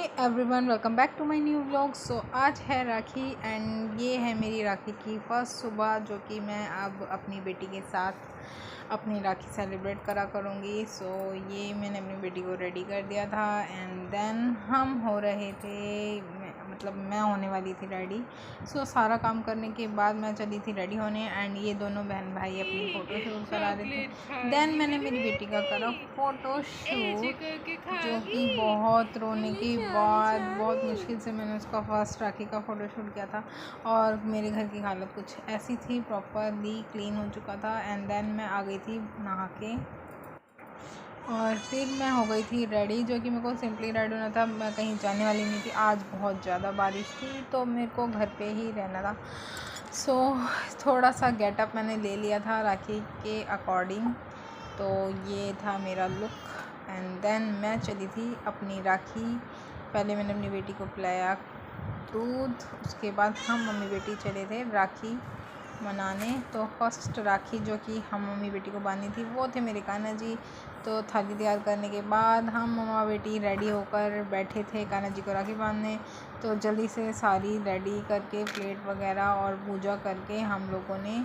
Everyone, welcome back to my new vlog. So आज है राखी and ये है मेरी राखी की फर्स्ट सुबह, जो कि मैं अब अपनी बेटी के साथ अपनी राखी सेलिब्रेट करा करूँगी। सो ये मैंने अपनी बेटी को रेडी कर दिया था एंड देन हम हो रहे थे, मैं होने वाली थी रेडी। सो सारा काम करने के बाद मैं चली थी रेडी होने एंड ये दोनों बहन भाई अपनी फ़ोटो शूट करा रहे थे। देन मैंने मेरी बेटी का करा फ़ोटो शूट, जो कि बहुत रोने के बाद बहुत मुश्किल से मैंने उसका फर्स्ट राखी का फ़ोटो शूट किया था। और मेरे घर की हालत कुछ ऐसी थी, प्रॉपरली क्लीन हो चुका था एंड देन मैं आ गई थी नहा के और फिर मैं हो गई थी रेडी, जो कि मेरे को सिंपली रेडी होना था। मैं कहीं जाने वाली नहीं थी, आज बहुत ज़्यादा बारिश थी तो मेरे को घर पे ही रहना था। सो थोड़ा सा गेटअप मैंने ले लिया था राखी के अकॉर्डिंग, तो ये था मेरा लुक एंड देन मैं चली थी अपनी राखी। पहले मैंने अपनी बेटी को पिलाया दूध, उसके बाद हम मम्मी बेटी चले थे राखी मनाने। तो फर्स्ट राखी जो कि हम मम्मी बेटी को बांधी थी वो थे मेरे कान्हा जी। तो थाली तैयार करने के बाद हम मम्मा बेटी रेडी होकर बैठे थे कान्हा जी को राखी बांधने। तो जल्दी से सारी रेडी करके प्लेट वगैरह और पूजा करके हम लोगों ने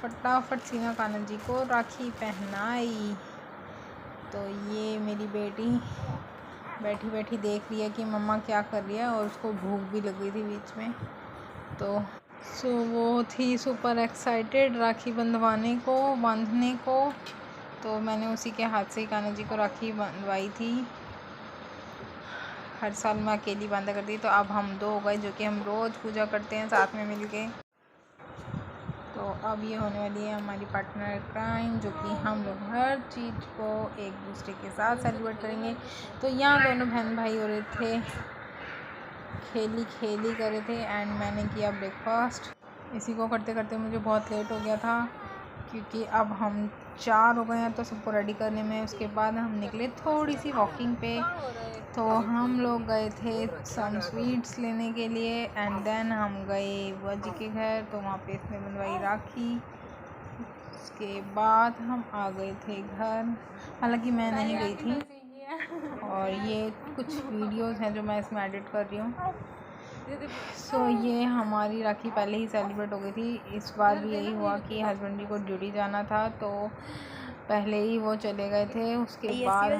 फटाफट सीना कान्हा जी को राखी पहनाई। तो ये मेरी बेटी बैठी बैठी देख रही है कि मम्मा क्या कर रही है, और उसको भूख भी लग गई थी बीच में। तो वो थी सुपर एक्साइटेड राखी बांधने को। तो मैंने उसी के हाथ से ही कान्हा जी को राखी बंधवाई थी। हर साल मैं अकेली बांधा करती, तो अब हम दो हो गए, जो कि हम रोज़ पूजा करते हैं साथ में मिलके। तो अब ये होने वाली है हमारी पार्टनर क्राइम, जो कि हम लोग हर चीज़ को एक दूसरे के साथ सेलिब्रेट करेंगे। तो यहाँ दोनों बहन भाई हो रहे थे, खेली कर रहे थे एंड मैंने किया ब्रेकफास्ट। इसी को करते करते मुझे बहुत लेट हो गया था, क्योंकि अब हम 4 हो गए हैं तो सबको रेडी करने में। उसके बाद हम निकले थोड़ी सी वॉकिंग पे, तो हम लोग गए थे सम स्वीट्स लेने के लिए एंड देन हम गए बुआ जी के घर, तो वहाँ पे इसने बनवाई राखी। उसके बाद हम आ गए थे घर, हालांकि मैं नहीं गई थी। और ये कुछ वीडियोस हैं जो मैं इसमें एडिट कर रही हूँ। सो ये हमारी राखी पहले ही सेलिब्रेट हो गई थी। इस बार भी यही हुआ कि हस्बैंड जी को ड्यूटी जाना था, तो पहले ही वो चले गए थे। उसके बाद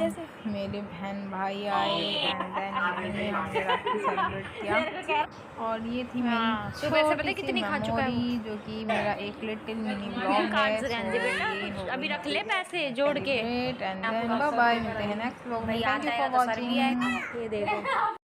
मेरे बहन भाई आए एंड देन हमने राखी सेलिब्रेट किया। और ये थी मेरी छोटी सी मेमोरी, जो कि मेरा एक लिटिल मिनी ब्लॉग है। अभी रख ले पैसे जोड़ के एंड देन बाय बाय, मिलते हैं नेक्स्ट ब्लॉग में। Thank you for watching. ये देखो।